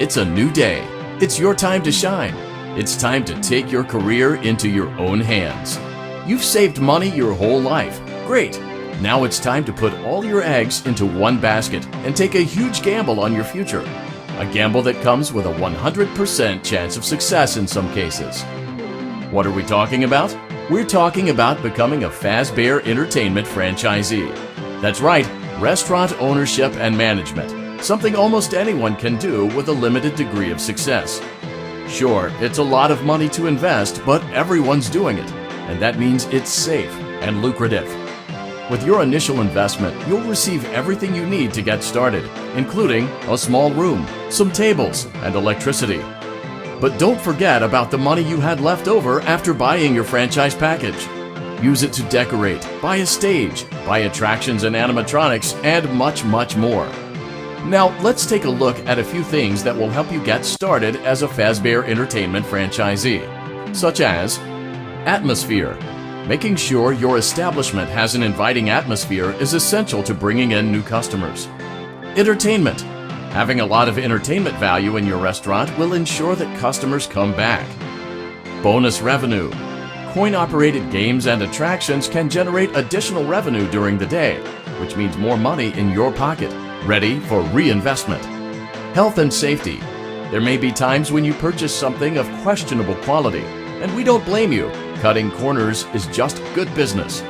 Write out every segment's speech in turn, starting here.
It's a new day. It's your time to shine. It's time to take your career into your own hands. You've saved money your whole life. Great. Now it's time to put all your eggs into one basket and take a huge gamble on your future. A gamble that comes with a 100% chance of success in some cases. What are we talking about? We're talking about becoming a Fazbear Entertainment franchisee. That's right, restaurant ownership and management. Something almost anyone can do with a limited degree of success. Sure, it's a lot of money to invest, but everyone's doing it. And that means it's safe and lucrative. With your initial investment, you'll receive everything you need to get started, including a small room, some tables, and electricity. But don't forget about the money you had left over after buying your franchise package. Use it to decorate, buy a stage, buy attractions and animatronics, and much, much more. Now, let's take a look at a few things that will help you get started as a Fazbear Entertainment franchisee, such as atmosphere. Making sure your establishment has an inviting atmosphere is essential to bringing in new customers. Entertainment. Having a lot of entertainment value in your restaurant will ensure that customers come back. Bonus revenue. Coin-operated games and attractions can generate additional revenue during the day, which means more money in your pocket, ready for reinvestment. Health and safety. There may be times when you purchase something of questionable quality, and we don't blame you. Cutting corners is just good business.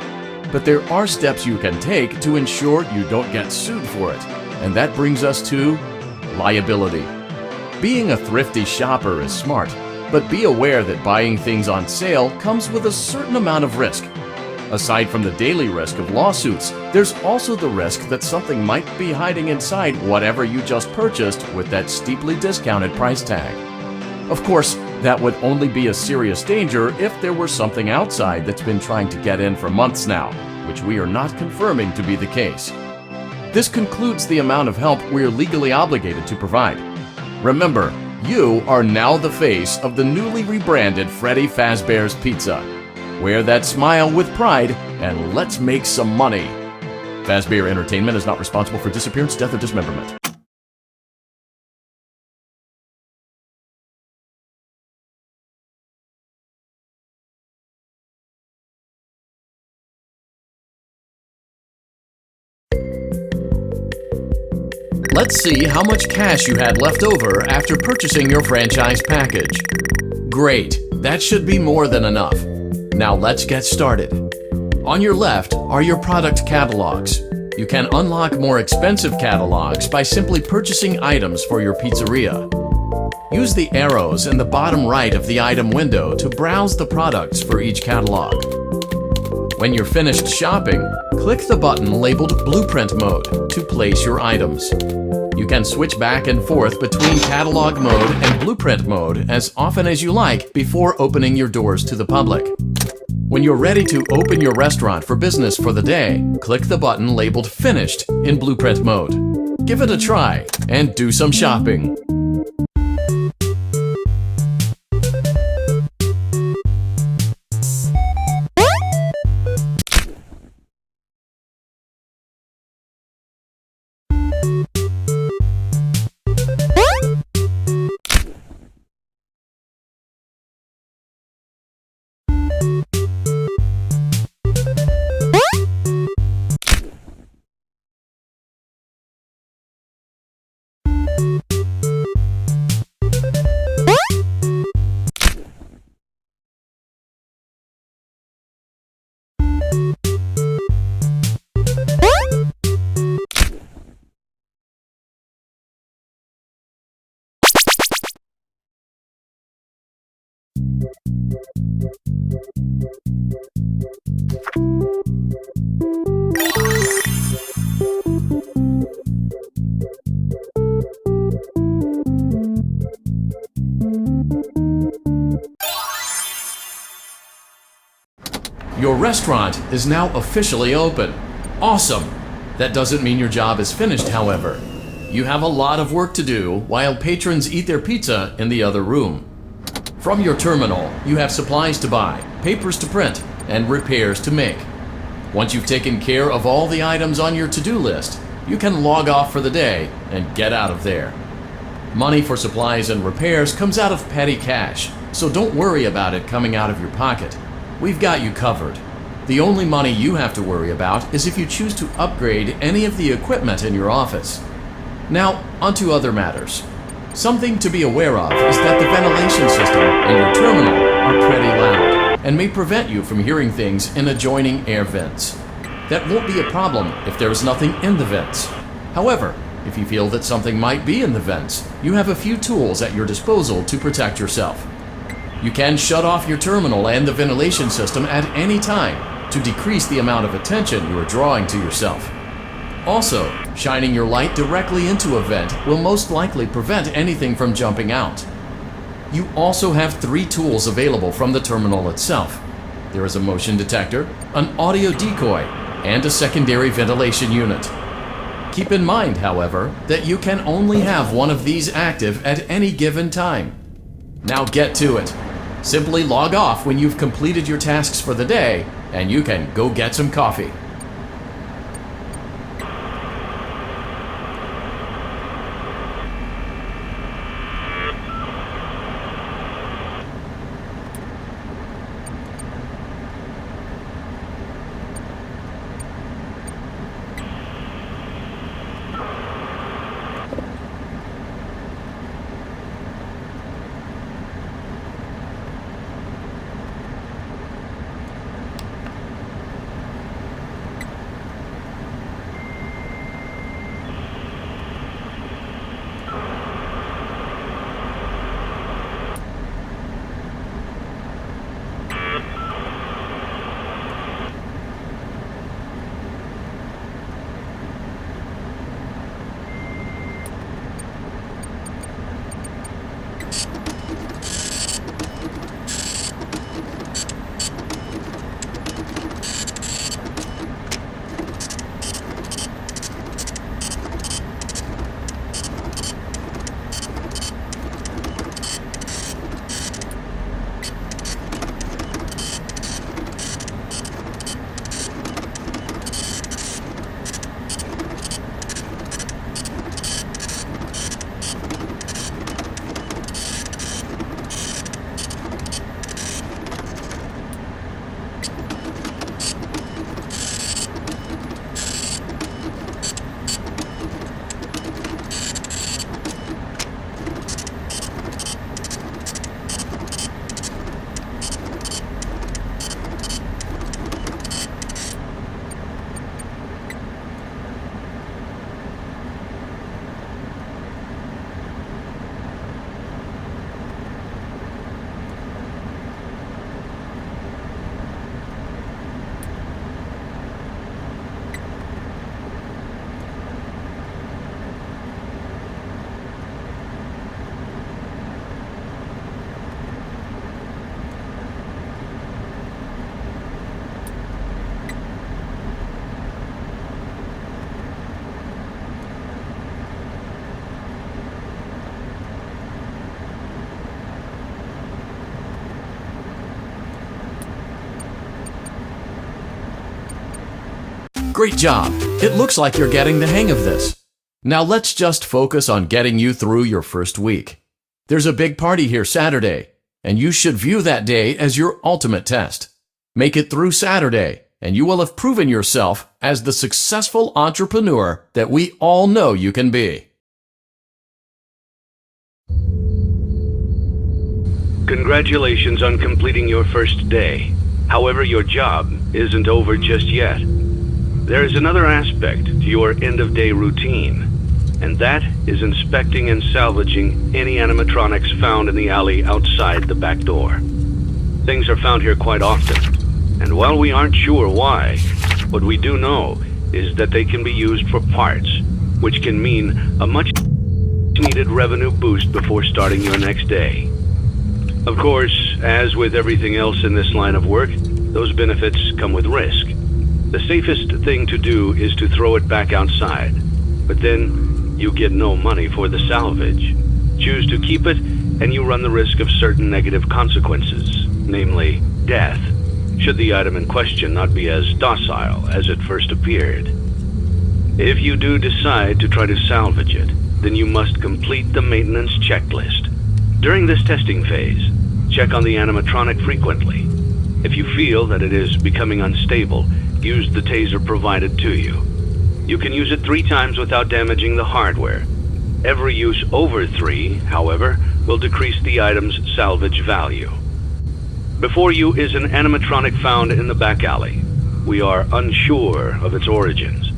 But there are steps you can take to ensure you don't get sued for it, and that brings us to liability. Being a thrifty shopper is smart, but be aware that buying things on sale comes with a certain amount of risk. Aside from the daily risk of lawsuits, there's also the risk that something might be hiding inside whatever you just purchased with that steeply discounted price tag. Of course, that would only be a serious danger if there were something outside that's been trying to get in for months now, which we are not confirming to be the case. This concludes the amount of help we're legally obligated to provide. Remember, you are now the face of the newly rebranded Freddy Fazbear's Pizza. Wear that smile with pride and let's make some money. Fazbear Entertainment is not responsible for disappearance, death, or dismemberment. Let's see how much cash you had left over after purchasing your franchise package. Great, that should be more than enough. Now let's get started. On your left are your product catalogs. You can unlock more expensive catalogs by simply purchasing items for your pizzeria. Use the arrows in the bottom right of the item window to browse the products for each catalog. When you're finished shopping, click the button labeled Blueprint Mode to place your items. You can switch back and forth between Catalog Mode and Blueprint Mode as often as you like before opening your doors to the public. When you're ready to open your restaurant for business for the day, click the button labeled Finished in Blueprint Mode. Give it a try and do some shopping. Your restaurant is now officially open. Awesome! That doesn't mean your job is finished, however. You have a lot of work to do while patrons eat their pizza in the other room. From your terminal, you have supplies to buy, papers to print, and repairs to make. Once you've taken care of all the items on your to-do list, you can log off for the day and get out of there. Money for supplies and repairs comes out of petty cash, so don't worry about it coming out of your pocket. We've got you covered. The only money you have to worry about is if you choose to upgrade any of the equipment in your office. Now, onto other matters. Something to be aware of is that the ventilation system and your terminal are pretty loud and may prevent you from hearing things in adjoining air vents. That won't be a problem if there is nothing in the vents. However, if you feel that something might be in the vents, you have a few tools at your disposal to protect yourself. You can shut off your terminal and the ventilation system at any time to decrease the amount of attention you are drawing to yourself. Also, shining your light directly into a vent will most likely prevent anything from jumping out. You also have 3 tools available from the terminal itself. There is a motion detector, an audio decoy, and a secondary ventilation unit. Keep in mind, however, that you can only have one of these active at any given time. Now get to it. Simply log off when you've completed your tasks for the day, and you can go get some coffee. Great job! It looks like you're getting the hang of this. Now let's just focus on getting you through your first week. There's a big party here Saturday, and you should view that day as your ultimate test. Make it through Saturday, and you will have proven yourself as the successful entrepreneur that we all know you can be. Congratulations on completing your first day. However, your job isn't over just yet. There is another aspect to your end-of-day routine, and that is inspecting and salvaging any animatronics found in the alley outside the back door. Things are found here quite often, and while we aren't sure why, what we do know is that they can be used for parts, which can mean a much-needed revenue boost before starting your next day. Of course, as with everything else in this line of work, those benefits come with risk. The safest thing to do is to throw it back outside, but then you get no money for the salvage. Choose to keep it, and you run the risk of certain negative consequences, namely death, should the item in question not be as docile as it first appeared. If you do decide to try to salvage it, then you must complete the maintenance checklist. During this testing phase, check on the animatronic frequently. If you feel that it is becoming unstable, use the taser provided to you. You can use it 3 times without damaging the hardware. Every use over 3, however, will decrease the item's salvage value. Before you is an animatronic found in the back alley. We are unsure of its origins.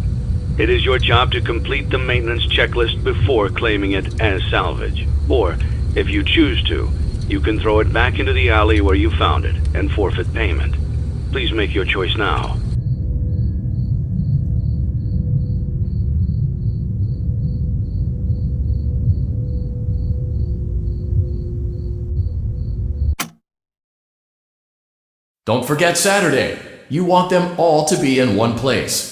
It is your job to complete the maintenance checklist before claiming it as salvage. Or, if you choose to, you can throw it back into the alley where you found it and forfeit payment. Please make your choice now. Don't forget Saturday. You want them all to be in one place.